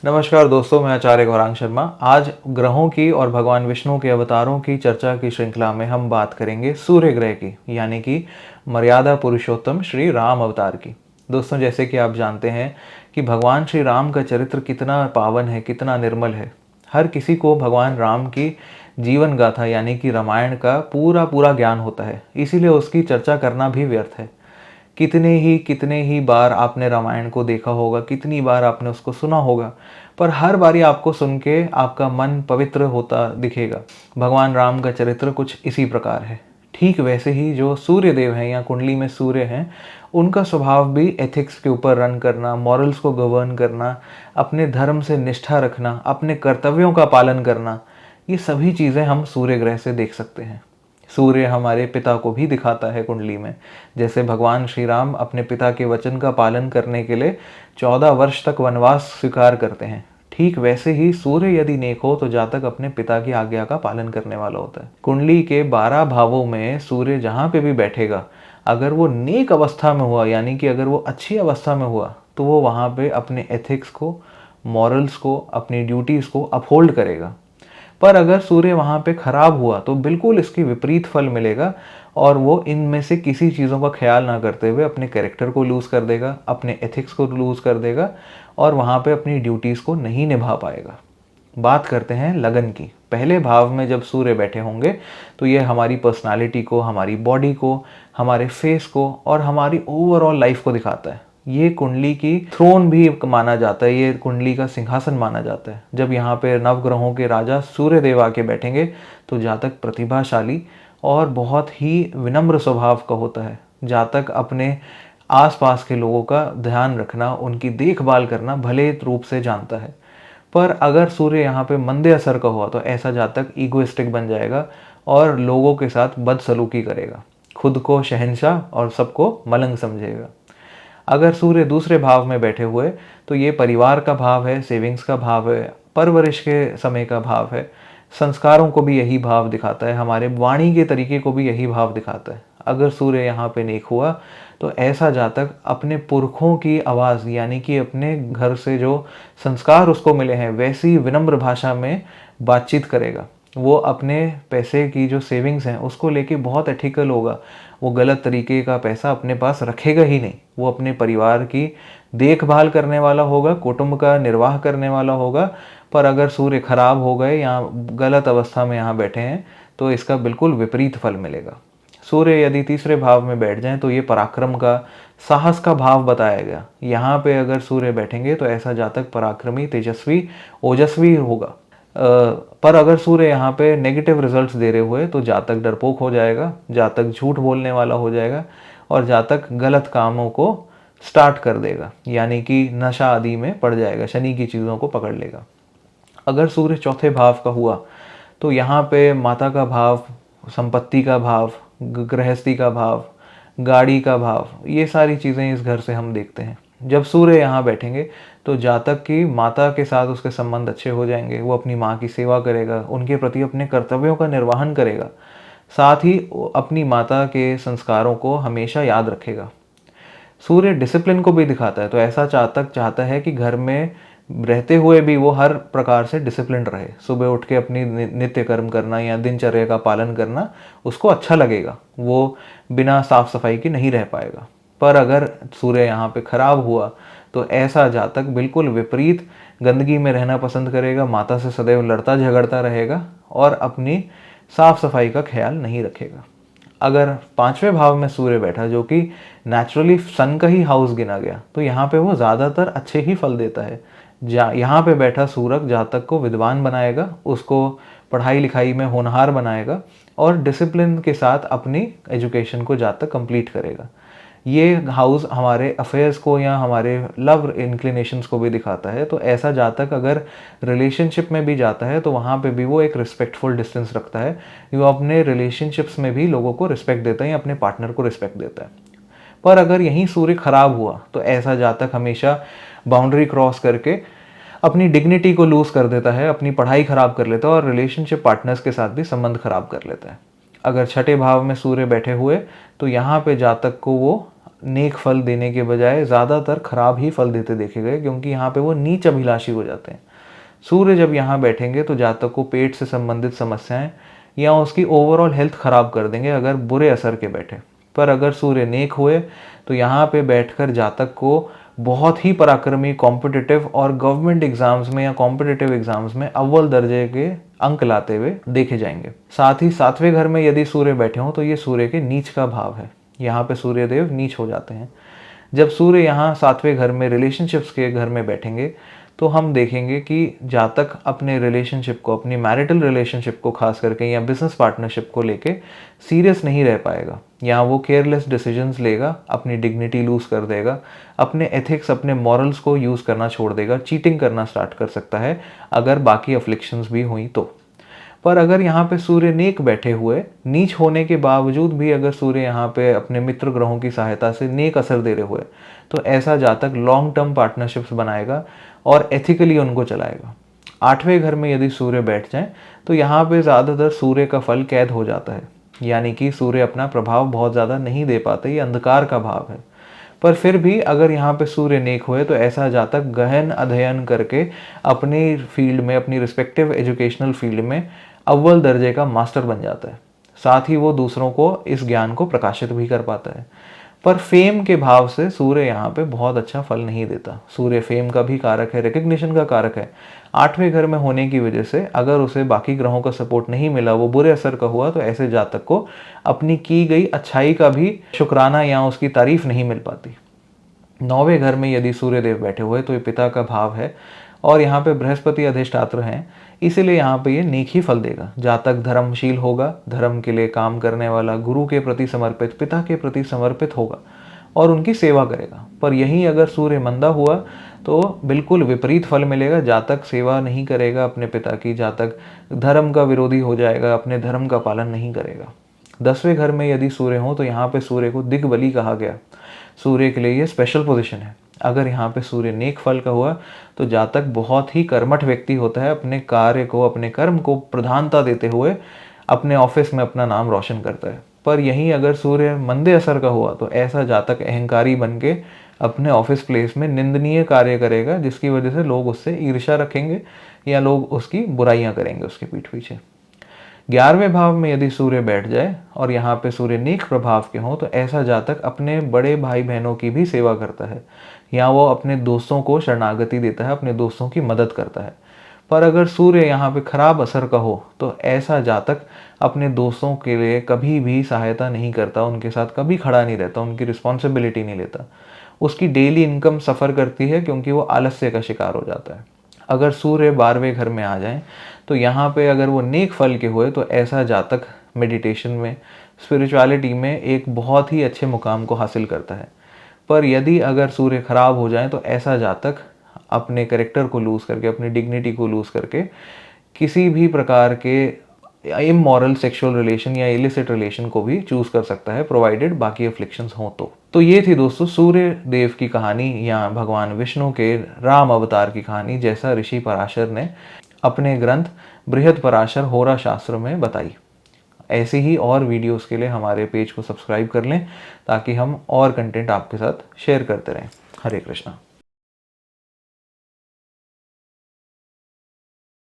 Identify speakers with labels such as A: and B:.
A: नमस्कार दोस्तों, मैं आचार्य गौरांग शर्मा। आज ग्रहों की और भगवान विष्णु के अवतारों की चर्चा की श्रृंखला में हम बात करेंगे सूर्य ग्रह की, यानी कि मर्यादा पुरुषोत्तम श्री राम अवतार की। दोस्तों, जैसे कि आप जानते हैं कि भगवान श्री राम का चरित्र कितना पावन है, कितना निर्मल है। हर किसी को भगवान राम की जीवन गाथा यानी कि रामायण का पूरा पूरा ज्ञान होता है, इसीलिए उसकी चर्चा करना भी व्यर्थ है। कितने ही बार आपने रामायण को देखा होगा, कितनी बार आपने उसको सुना होगा, पर हर बारी आपको सुन के आपका मन पवित्र होता दिखेगा। भगवान राम का चरित्र कुछ इसी प्रकार है। ठीक वैसे ही जो सूर्य देव हैं या कुंडली में सूर्य हैं, उनका स्वभाव भी एथिक्स के ऊपर रन करना, मॉरल्स को गवर्न करना, अपने धर्म से निष्ठा रखना, अपने कर्तव्यों का पालन करना, ये सभी चीज़ें हम सूर्य ग्रह से देख सकते हैं। सूर्य हमारे पिता को भी दिखाता है कुंडली में। जैसे भगवान श्री राम अपने पिता के वचन का पालन करने के लिए 14 वर्ष तक वनवास स्वीकार करते हैं, ठीक वैसे ही सूर्य यदि नेक हो तो जातक अपने पिता की आज्ञा का पालन करने वाला होता है। कुंडली के 12 भावों में सूर्य जहाँ पे भी बैठेगा, अगर वो नेक अवस्था में हुआ यानी कि अगर वो अच्छी अवस्था में हुआ, तो वो वहाँ पे अपने एथिक्स को, मॉरल्स को, अपनी ड्यूटीज़ को अपहोल्ड करेगा। पर अगर सूर्य वहाँ पे खराब हुआ तो बिल्कुल इसकी विपरीत फल मिलेगा, और वो इनमें से किसी चीज़ों का ख्याल ना करते हुए अपने कैरेक्टर को लूज़ कर देगा, अपने एथिक्स को लूज़ कर देगा, और वहाँ पे अपनी ड्यूटीज़ को नहीं निभा पाएगा। बात करते हैं लगन की। पहले भाव में जब सूर्य बैठे होंगे तो ये हमारी पर्सनालिटी को, हमारी बॉडी को, हमारे फेस को और हमारी ओवरऑल लाइफ को दिखाता है। ये कुंडली की थ्रोन भी माना जाता है, ये कुंडली का सिंहासन माना जाता है। जब यहाँ पे नवग्रहों के राजा सूर्य देव आके बैठेंगे तो जातक प्रतिभाशाली और बहुत ही विनम्र स्वभाव का होता है। जातक अपने आसपास के लोगों का ध्यान रखना, उनकी देखभाल करना भले रूप से जानता है। पर अगर सूर्य यहाँ पे मंदे असर का हुआ तो ऐसा जातक ईगोइस्टिक बन जाएगा और लोगों के साथ बदसलूकी करेगा, खुद को शहंशाह और सबको मलंग समझेगा। अगर सूर्य दूसरे भाव में बैठे हुए तो ये परिवार का भाव है, सेविंग्स का भाव है, परवरिश के समय का भाव है, संस्कारों को भी यही भाव दिखाता है, हमारे वाणी के तरीके को भी यही भाव दिखाता है। अगर सूर्य यहाँ पे नेक हुआ तो ऐसा जातक अपने पुरखों की आवाज़ यानी कि अपने घर से जो संस्कार उसको मिले हैं वैसी विनम्र भाषा में बातचीत करेगा। वो अपने पैसे की जो सेविंग्स हैं उसको लेके बहुत एथिकल होगा। वो गलत तरीके का पैसा अपने पास रखेगा ही नहीं। वो अपने परिवार की देखभाल करने वाला होगा, कुटुंब का निर्वाह करने वाला होगा। पर अगर सूर्य खराब हो गए या गलत अवस्था में यहाँ बैठे हैं तो इसका बिल्कुल विपरीत फल मिलेगा। सूर्य यदि तीसरे भाव में बैठ जाएं तो ये पराक्रम का, साहस का भाव बताया गया। यहाँ पे अगर सूर्य बैठेंगे तो ऐसा जातक पराक्रमी, तेजस्वी, ओजस्वी होगा। पर अगर सूर्य यहाँ पे नेगेटिव रिजल्ट्स दे रहे हुए तो जातक डरपोक हो जाएगा, जातक झूठ बोलने वाला हो जाएगा और जातक गलत कामों को स्टार्ट कर देगा, यानी कि नशा आदि में पड़ जाएगा, शनि की चीज़ों को पकड़ लेगा। अगर सूर्य चौथे भाव का हुआ तो यहाँ पे माता का भाव, संपत्ति का भाव, गृहस्थी का भाव, गाड़ी का भाव, ये सारी चीज़ें इस घर से हम देखते हैं। जब सूर्य यहाँ बैठेंगे तो जातक की माता के साथ उसके संबंध अच्छे हो जाएंगे। वो अपनी माँ की सेवा करेगा, उनके प्रति अपने कर्तव्यों का निर्वहन करेगा, साथ ही अपनी माता के संस्कारों को हमेशा याद रखेगा। सूर्य डिसिप्लिन को भी दिखाता है, तो ऐसा जातक चाहता है कि घर में रहते हुए भी वो हर प्रकार से डिसिप्लिन रहे। सुबह उठ के अपनी नित्य कर्म करना या दिनचर्या का पालन करना उसको अच्छा लगेगा, वो बिना साफ सफाई के नहीं रह पाएगा। पर अगर सूर्य यहाँ पे खराब हुआ तो ऐसा जातक बिल्कुल विपरीत गंदगी में रहना पसंद करेगा, माता से सदैव लड़ता झगड़ता रहेगा और अपनी साफ सफाई का ख्याल नहीं रखेगा। अगर पांचवें भाव में सूर्य बैठा, जो कि नेचुरली सन का ही हाउस गिना गया, तो यहाँ पे वो ज़्यादातर अच्छे ही फल देता है। यहाँ पे बैठा सूरज जातक को विद्वान बनाएगा, उसको पढ़ाई लिखाई में होनहार बनाएगा और डिसिप्लिन के साथ अपनी एजुकेशन को जातक कंप्लीट करेगा। ये हाउस हमारे अफेयर्स को या हमारे लव इंक्लिनेशंस को भी दिखाता है। तो ऐसा जातक अगर रिलेशनशिप में भी जाता है तो वहाँ पे भी वो एक रिस्पेक्टफुल डिस्टेंस रखता है। वो अपने रिलेशनशिप्स में भी लोगों को रिस्पेक्ट देता है या अपने पार्टनर को रिस्पेक्ट देता है। पर अगर यहीं सूर्य खराब हुआ तो ऐसा जातक हमेशा बाउंड्री क्रॉस करके अपनी डिग्निटी को लूज कर देता है, अपनी पढ़ाई खराब कर लेता है और रिलेशनशिप पार्टनर्स के साथ भी संबंध खराब कर लेता है। अगर छठे भाव में सूर्य बैठे हुए तो यहाँ पे जातक को वो नेक फल देने के बजाय ज़्यादातर खराब ही फल देते देखे गए, क्योंकि यहाँ पे वो नीच अभिलाषी हो जाते हैं। सूर्य जब यहाँ बैठेंगे तो जातक को पेट से संबंधित समस्याएं या उसकी ओवरऑल हेल्थ खराब कर देंगे अगर बुरे असर के बैठे। पर अगर सूर्य नेक हुए तो यहाँ पे बैठकर जातक को बहुत ही पराक्रमी, कॉम्पिटिटिव और गवर्नमेंट एग्जाम्स में या कॉम्पिटिटिव एग्जाम्स में अव्वल दर्जे के अंक लाते हुए देखे जाएंगे। साथ ही 7वें घर में यदि सूर्य बैठे हों तो ये सूर्य के नीच का भाव है। यहाँ पे सूर्य देव नीच हो जाते हैं। जब सूर्य यहाँ 7वें घर में रिलेशनशिप्स के घर में बैठेंगे तो हम देखेंगे कि जातक अपने रिलेशनशिप को, अपनी मैरिटल रिलेशनशिप को खास करके या बिजनेस पार्टनरशिप को लेके सीरियस नहीं रह पाएगा। यहाँ वो केयरलेस डिसीजंस लेगा, अपनी डिग्निटी लूज कर देगा, अपने एथिक्स, अपने मॉरल्स को यूज़ करना छोड़ देगा, चीटिंग करना स्टार्ट कर सकता है अगर बाकी अफ्लिक्शंस भी हुई तो। पर अगर यहाँ पे सूर्य नेक बैठे हुए, नीच होने के बावजूद भी अगर सूर्य यहाँ पे अपने मित्र ग्रहों की सहायता से नेक असर दे रहे हुए, तो ऐसा जातक लॉन्ग टर्म पार्टनरशिप्स बनाएगा और एथिकली उनको चलाएगा। 8वें घर में यदि सूर्य बैठ जाए तो यहाँ पे ज़्यादातर सूर्य का फल कैद हो जाता है, यानी कि सूर्य अपना प्रभाव बहुत ज़्यादा नहीं दे पाते, ये अंधकार का भाव है। पर फिर भी अगर यहाँ पे सूर्य नेक हुए तो ऐसा जातक गहन अध्ययन करके अपनी फील्ड में, अपनी रिस्पेक्टिव एजुकेशनल फील्ड में अव्वल दर्जे का मास्टर बन जाता है। साथ ही वो दूसरों को इस ज्ञान को प्रकाशित भी कर पाता है। पर फेम के भाव से सूर्य यहाँ पे बहुत अच्छा फल नहीं देता। सूर्य फेम का भी कारक है, रिकग्निशन का कारक है। 8वें घर में होने की वजह से अगर उसे बाकी ग्रहों का सपोर्ट नहीं मिला, वो बुरे असर का हुआ, तो ऐसे जातक को अपनी की गई अच्छाई का भी शुक्राना या उसकी तारीफ नहीं मिल पाती। 9वें घर में यदि सूर्य देव बैठे हुए तो ये पिता का भाव है और यहाँ पे बृहस्पति अधिष्ठात्र हैं, इसीलिए यहाँ पे ये नेक ही फल देगा। जातक धर्मशील होगा, धर्म के लिए काम करने वाला, गुरु के प्रति समर्पित, पिता के प्रति समर्पित होगा और उनकी सेवा करेगा। पर यहीं अगर सूर्य मंदा हुआ तो बिल्कुल विपरीत फल मिलेगा। जातक सेवा नहीं करेगा अपने पिता की, जातक धर्म का विरोधी हो जाएगा, अपने धर्म का पालन नहीं करेगा। 10वें घर में यदि सूर्य हो तो यहाँ पे सूर्य को दिग्बली कहा गया। सूर्य के लिए ये स्पेशल पोजीशन है। अगर यहाँ पे सूर्य नेक फल का हुआ तो जातक बहुत ही कर्मठ व्यक्ति होता है, अपने कार्य को, अपने कर्म को प्रधानता देते हुए अपने ऑफिस में अपना नाम रोशन करता है। पर यहीं अगर सूर्य मंदे असर का हुआ तो ऐसा जातक अहंकारी बन के अपने ऑफिस प्लेस में निंदनीय कार्य करेगा, जिसकी वजह से लोग उससे ईर्ष्या रखेंगे या लोग उसकी बुराइयां करेंगे उसके पीठ पीछे। 11वें भाव में यदि सूर्य बैठ जाए और यहाँ पे सूर्य नेक प्रभाव के हों तो ऐसा जातक अपने बड़े भाई बहनों की भी सेवा करता है या वो अपने दोस्तों को शरणागति देता है, अपने दोस्तों की मदद करता है। पर अगर सूर्य यहाँ पे खराब असर का हो तो ऐसा जातक अपने दोस्तों के लिए कभी भी सहायता नहीं करता, उनके साथ कभी खड़ा नहीं रहता, उनकी रिस्पॉन्सिबिलिटी नहीं लेता। उसकी डेली इनकम सफ़र करती है क्योंकि वो आलस्य का शिकार हो जाता है। अगर सूर्य 12वें घर में आ जाएं तो यहाँ पे अगर वो नेक फल के हुए तो ऐसा जातक मेडिटेशन में, स्पिरिचुअलिटी में एक बहुत ही अच्छे मुकाम को हासिल करता है। पर यदि अगर सूर्य खराब हो जाए तो ऐसा जातक अपने कैरेक्टर को लूज़ करके, अपनी डिग्निटी को लूज़ करके किसी भी प्रकार के इमोरल सेक्सुअल रिलेशन या इलिसिट रिलेशन को भी चूज कर सकता है, प्रोवाइडेड बाकी अफ्लिक्शंस हों तो ये थी दोस्तों सूर्य देव की कहानी या भगवान विष्णु के राम अवतार की कहानी, जैसा ऋषि पराशर ने अपने ग्रंथ बृहद पराशर होरा शास्त्र में बताई। ऐसे ही और वीडियोस के लिए हमारे पेज को सब्सक्राइब कर लें ताकि हम और कंटेंट आपके साथ शेयर करते रहें। हरे कृष्णा।